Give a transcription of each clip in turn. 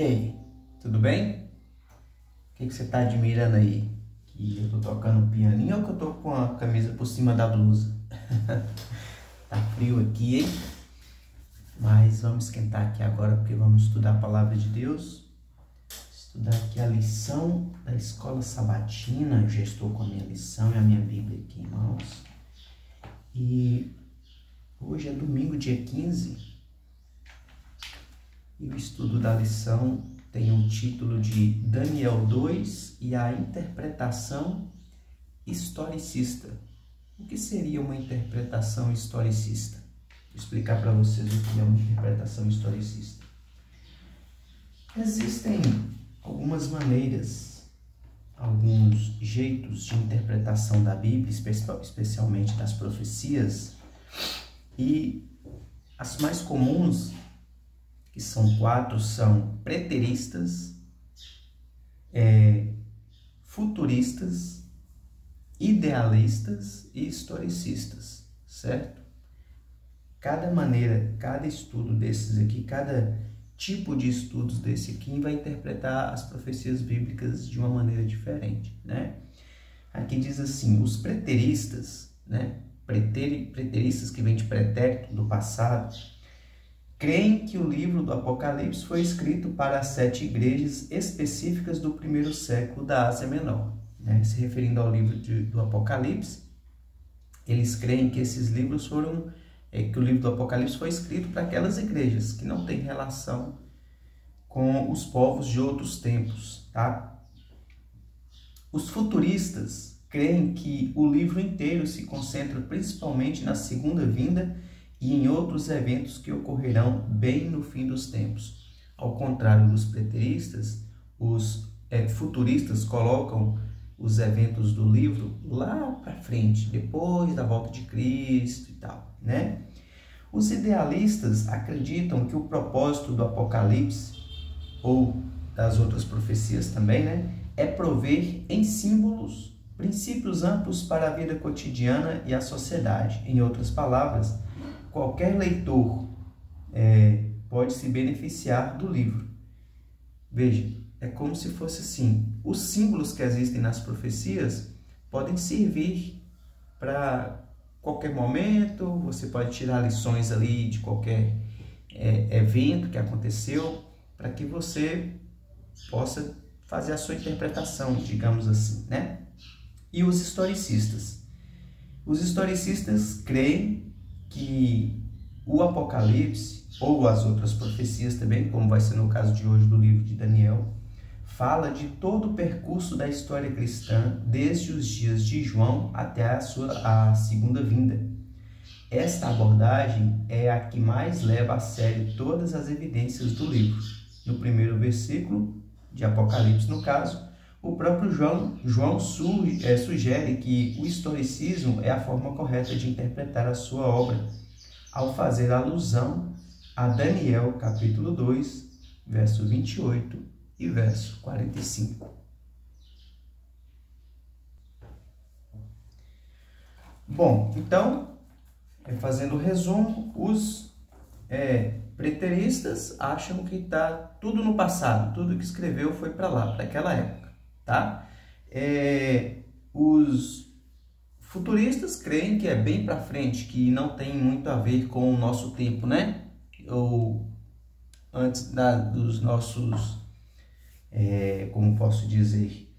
E aí, tudo bem? O que você está admirando aí? Que eu tô tocando pianinho ou que eu tô com a camisa por cima da blusa? Tá frio aqui, hein? Mas vamos esquentar aqui agora porque vamos estudar a palavra de Deus. Estudar aqui a lição da escola sabatina. Eu já estou com a minha lição e a minha Bíblia aqui em mãos. E hoje é domingo, dia 15. E o estudo da lição tem o título de Daniel 2 e a interpretação historicista. O que seria uma interpretação historicista? Vou explicar para vocês o que é uma interpretação historicista. Existem algumas maneiras, alguns jeitos de interpretação da Bíblia, especialmente das profecias, e as mais comuns, que são 4, são preteristas, futuristas, idealistas e historicistas, certo? Cada maneira, cada estudo desses aqui, cada tipo de estudos desse aqui vai interpretar as profecias bíblicas de uma maneira diferente, né? Aqui diz assim, os preteristas, né? Preteristas que vêm de pretérito, do passado, creem que o livro do Apocalipse foi escrito para as 7 igrejas específicas do primeiro século da Ásia Menor. Né? Se referindo ao livro do Apocalipse, eles creem que esses livros foram, que o livro do Apocalipse foi escrito para aquelas igrejas que não têm relação com os povos de outros tempos. Tá? Os futuristas creem que o livro inteiro se concentra principalmente na segunda vinda e em outros eventos que ocorrerão bem no fim dos tempos. Ao contrário dos preteristas, os futuristas colocam os eventos do livro lá para frente, depois da volta de Cristo e tal, né? Os idealistas acreditam que o propósito do Apocalipse, ou das outras profecias também, né, é prover em símbolos princípios amplos para a vida cotidiana e a sociedade. Em outras palavras, qualquer leitor pode se beneficiar do livro. Veja, é como se fosse assim, os símbolos que existem nas profecias podem servir para qualquer momento, você pode tirar lições ali de qualquer evento que aconteceu, para que você possa fazer a sua interpretação, digamos assim, né? E os historicistas? Os historicistas creem que o Apocalipse, ou as outras profecias também, como vai ser no caso de hoje do livro de Daniel, fala de todo o percurso da história cristã, desde os dias de João até a segunda vinda. Esta abordagem é a que mais leva a sério todas as evidências do livro. No primeiro versículo de Apocalipse, no caso, o próprio João sugere que o historicismo é a forma correta de interpretar a sua obra, ao fazer alusão a Daniel, capítulo 2, verso 28 e verso 45. Bom, então, fazendo o resumo, os preteristas acham que está tudo no passado, tudo que escreveu foi para lá, para aquela época. Tá? Os futuristas creem que é bem para frente, que não tem muito a ver com o nosso tempo, né? Ou antes dos nossos, como posso dizer,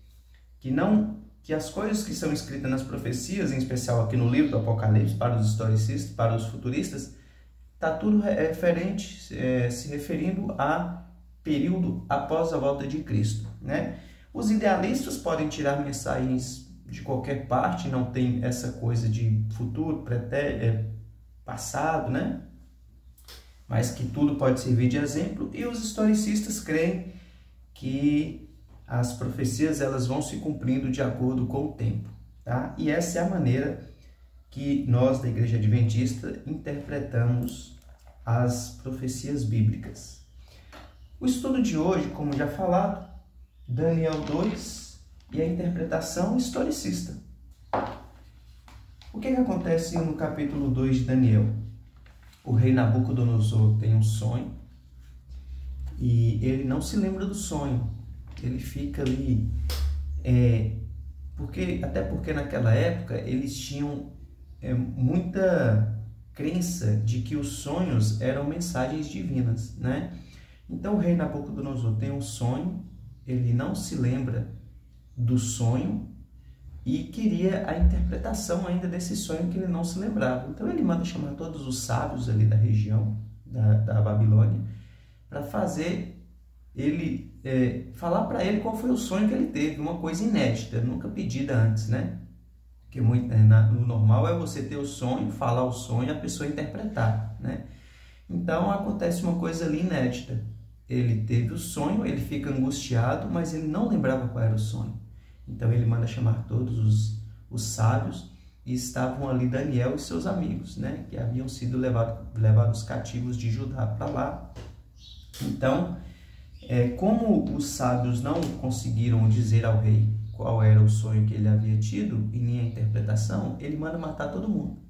que as coisas que são escritas nas profecias, em especial aqui no livro do Apocalipse, para os historicistas, para os futuristas, está tudo referente, se referindo a período após a volta de Cristo, né? Os idealistas podem tirar mensagens de qualquer parte, não tem essa coisa de futuro, passado, né? Mas que tudo pode servir de exemplo. E os historicistas creem que as profecias elas vão se cumprindo de acordo com o tempo, tá? E essa é a maneira que nós da Igreja Adventista interpretamos as profecias bíblicas. O estudo de hoje, como já falado, Daniel 2 e a interpretação historicista. O que acontece no capítulo 2 de Daniel? O rei Nabucodonosor tem um sonho e ele não se lembra do sonho. Ele fica ali, até porque naquela época eles tinham muita crença de que os sonhos eram mensagens divinas, né? Então o rei Nabucodonosor tem um sonho, ele não se lembra do sonho e queria a interpretação ainda desse sonho que ele não se lembrava. Então ele manda chamar todos os sábios ali da região da Babilônia para fazer ele falar para ele qual foi o sonho que ele teve, uma coisa inédita, nunca pedida antes, né? Porque no normal é você ter o sonho, falar o sonho e a pessoa interpretar, né? Então acontece uma coisa ali inédita. Ele teve o sonho, ele fica angustiado, mas ele não lembrava qual era o sonho. Então ele manda chamar todos os sábios, e estavam ali Daniel e seus amigos, né? Que haviam sido levados cativos de Judá para lá. Então, como os sábios não conseguiram dizer ao rei qual era o sonho que ele havia tido e nem a interpretação, ele manda matar todo mundo.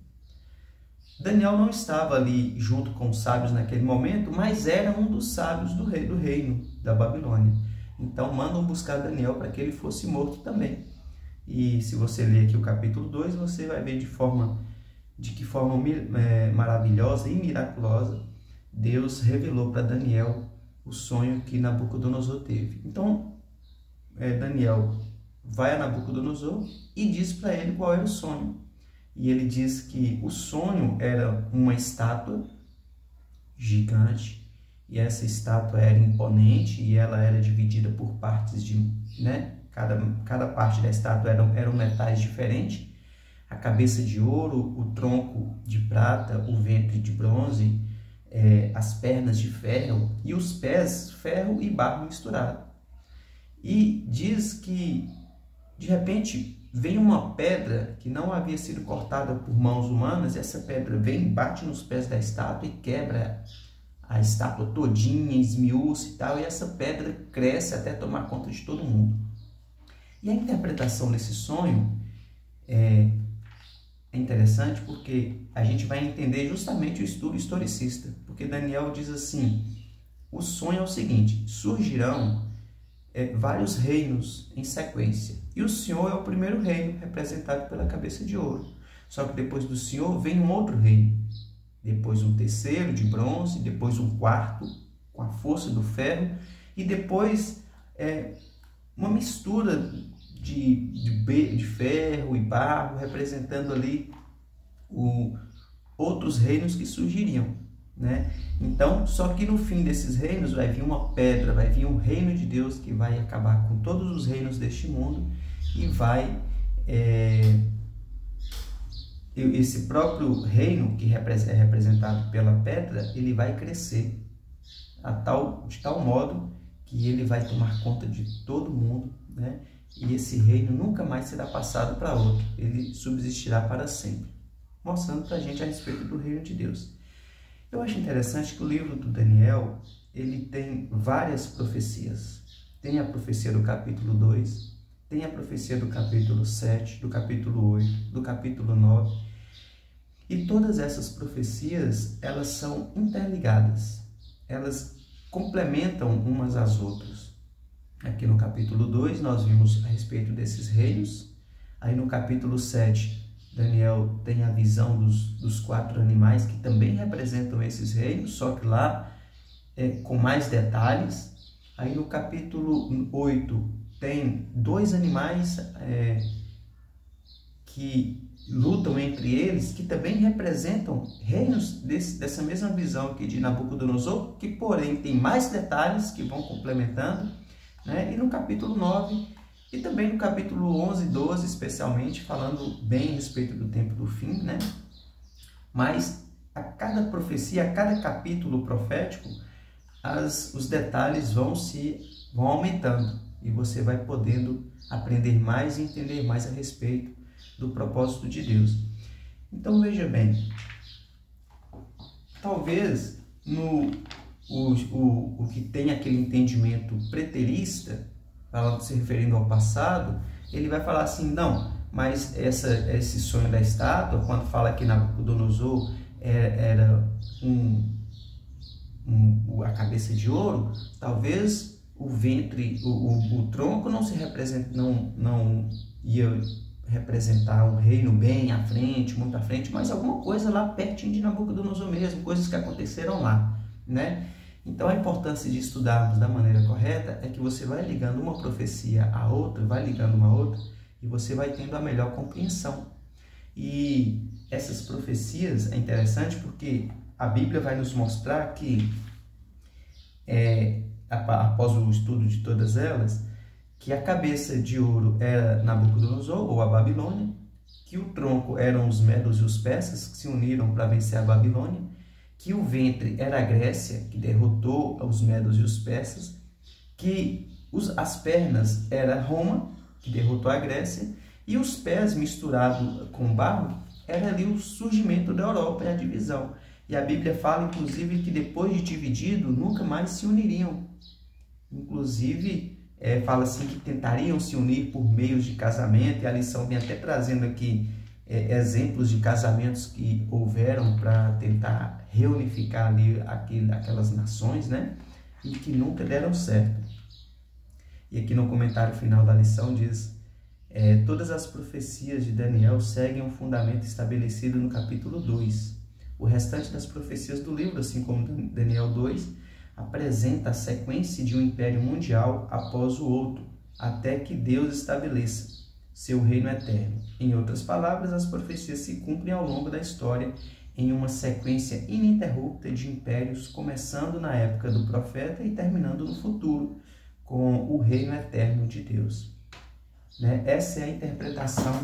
Daniel não estava ali junto com os sábios naquele momento, mas era um dos sábios do reino da Babilônia. Então mandam buscar Daniel para que ele fosse morto também. E se você ler aqui o capítulo 2, você vai ver de que forma maravilhosa e miraculosa Deus revelou para Daniel o sonho que Nabucodonosor teve. Então Daniel vai a Nabucodonosor e diz para ele qual era o sonho. E ele diz que o sonho era uma estátua gigante, e essa estátua era imponente, e ela era dividida por partes cada parte da estátua eram metais diferentes: a cabeça de ouro, o tronco de prata, o ventre de bronze, as pernas de ferro e os pés ferro e barro misturado. E diz que de repente vem uma pedra que não havia sido cortada por mãos humanas, e essa pedra vem, bate nos pés da estátua e quebra a estátua todinha, esmiuça e tal, e essa pedra cresce até tomar conta de todo mundo. E a interpretação desse sonho é interessante, porque a gente vai entender justamente o estudo historicista, porque Daniel diz assim: o sonho é o seguinte: surgirão vários reinos em sequência, e o Senhor é o primeiro reino, representado pela cabeça de ouro. Só que depois do Senhor vem um outro reino, depois um terceiro de bronze, depois um quarto com a força do ferro, e depois uma mistura de ferro e barro, representando ali outros reinos que surgiriam, né? Então, só que no fim desses reinos vai vir uma pedra, vai vir um reino de Deus que vai acabar com todos os reinos deste mundo, e esse próprio reino, que é representado pela pedra, ele vai crescer de tal modo que ele vai tomar conta de todo mundo, né? E esse reino nunca mais será passado para outro, ele subsistirá para sempre, mostrando para a gente a respeito do reino de Deus. Eu acho interessante que o livro do Daniel, ele tem várias profecias. Tem a profecia do capítulo 2, tem a profecia do capítulo 7, do capítulo 8, do capítulo 9. E todas essas profecias, elas são interligadas. Elas complementam umas às outras. Aqui no capítulo 2, nós vimos a respeito desses reinos. Aí no capítulo 7, Daniel tem a visão dos 4 animais que também representam esses reinos, só que lá com mais detalhes. Aí no capítulo 8 tem 2 animais que lutam entre eles, que também representam reinos dessa mesma visão aqui de Nabucodonosor, que porém tem mais detalhes que vão complementando, né? E no capítulo 9 e também no capítulo 11 e 12, especialmente, falando bem a respeito do tempo do fim, né? Mas a cada profecia, a cada capítulo profético, os detalhes vão aumentando, e você vai podendo aprender mais e entender mais a respeito do propósito de Deus. Então veja bem, talvez o que tem aquele entendimento preterista, se referindo ao passado, ele vai falar assim: não, mas esse sonho da estátua, quando fala que Nabucodonosor era a cabeça de ouro, talvez o ventre, o tronco não se representa, não ia representar um reino bem à frente, muito à frente, mas alguma coisa lá pertinho de Nabucodonosor mesmo, coisas que aconteceram lá, né? Então a importância de estudarmos da maneira correta é que você vai ligando uma profecia à outra, vai ligando uma a outra, e você vai tendo a melhor compreensão. E essas profecias é interessante porque a Bíblia vai nos mostrar que, após o estudo de todas elas, que a cabeça de ouro era Nabucodonosor, ou a Babilônia, que o tronco eram os medos e os persas, que se uniram para vencer a Babilônia, que o ventre era a Grécia, que derrotou os medos e os persas, que as pernas era Roma, que derrotou a Grécia, e os pés misturados com barro era ali o surgimento da Europa, a divisão. E a Bíblia fala, inclusive, que depois de dividido, nunca mais se uniriam. Inclusive, fala assim que tentariam se unir por meios de casamento, e a lição vem até trazendo aqui exemplos de casamentos que houveram para tentar reunificar ali aquelas nações, né? E que nunca deram certo. E aqui no comentário final da lição diz: todas as profecias de Daniel seguem um fundamento estabelecido no capítulo 2. O restante das profecias do livro, assim como Daniel 2, apresenta a sequência de um império mundial após o outro, até que Deus estabeleça seu reino eterno. Em outras palavras, as profecias se cumprem ao longo da história em uma sequência ininterrupta de impérios, começando na época do profeta e terminando no futuro, com o reino eterno de Deus. Essa é a interpretação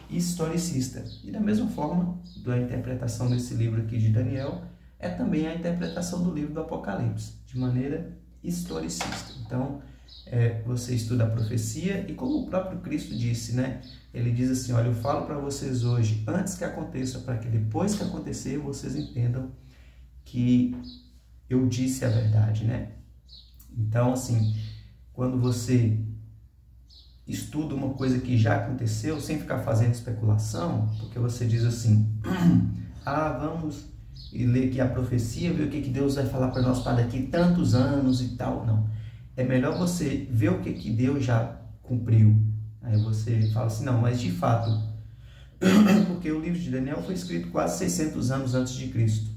historicista. E da mesma forma, da interpretação desse livro aqui de Daniel, é também a interpretação do livro do Apocalipse, de maneira historicista. Então, você estuda a profecia e, como o próprio Cristo disse, né? Ele diz assim: olha, eu falo para vocês hoje, antes que aconteça, para que depois que acontecer, vocês entendam que eu disse a verdade, né? Então, assim, quando você estuda uma coisa que já aconteceu, sem ficar fazendo especulação, porque você diz assim: vamos ler aqui a profecia, ver o que Deus vai falar para nós para daqui tantos anos e tal. Não. É melhor você ver o que Deus já cumpriu. Aí você fala assim: não, mas de fato, porque o livro de Daniel foi escrito quase 600 anos antes de Cristo.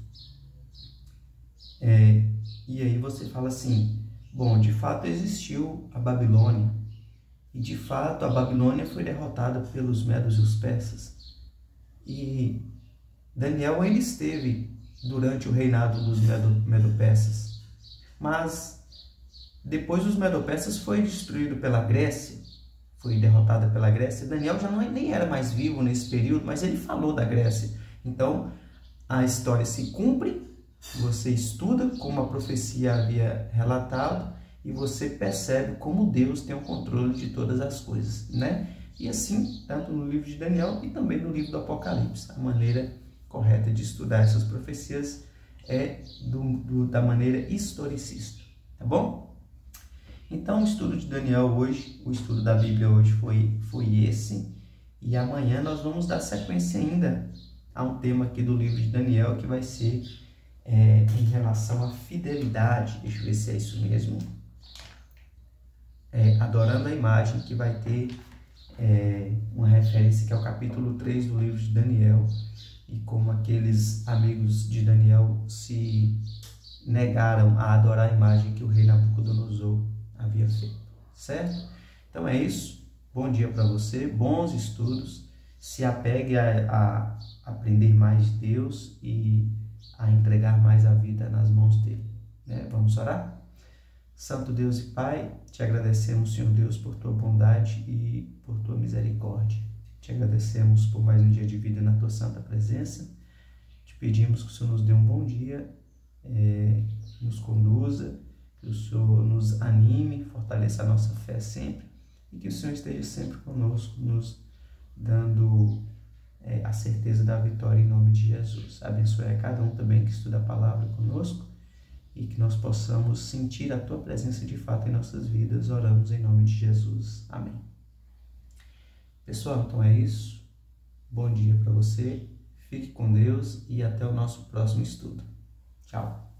E aí você fala assim: bom, de fato existiu a Babilônia. E de fato a Babilônia foi derrotada pelos medos e os persas. E Daniel ainda esteve durante o reinado dos medo-persas. Mas depois os medo-persas foi destruído pela Grécia, foi derrotada pela Grécia. Daniel já nem era mais vivo nesse período, mas ele falou da Grécia. Então a história se cumpre, você estuda como a profecia havia relatado, e você percebe como Deus tem o controle de todas as coisas, né? E assim, tanto no livro de Daniel e também no livro do Apocalipse, a maneira correta de estudar essas profecias é da maneira historicista, tá bom? Então, o estudo de Daniel hoje, o estudo da Bíblia hoje foi esse, e amanhã nós vamos dar sequência ainda a um tema aqui do livro de Daniel, que vai ser em relação à fidelidade. Deixa eu ver se é isso mesmo. Adorando a imagem, que vai ter uma referência que é o capítulo 3 do livro de Daniel, e como aqueles amigos de Daniel se negaram a adorar a imagem que o rei Nabucodonosor havia feito, certo? Então é isso, bom dia para você, bons estudos, se apegue a aprender mais de Deus e a entregar mais a vida nas mãos dele, né? Vamos orar? Santo Deus e Pai, te agradecemos, Senhor Deus, por tua bondade e por tua misericórdia. Te agradecemos por mais um dia de vida na tua santa presença. Te pedimos que o Senhor nos dê um bom dia, nos conduza, que o Senhor nos anime, fortaleça a nossa fé sempre, e que o Senhor esteja sempre conosco, nos dando a certeza da vitória em nome de Jesus. Abençoe a cada um também que estuda a palavra conosco, e que nós possamos sentir a tua presença de fato em nossas vidas. Oramos em nome de Jesus. Amém. Pessoal, então é isso. Bom dia para você. Fique com Deus e até o nosso próximo estudo. Tchau.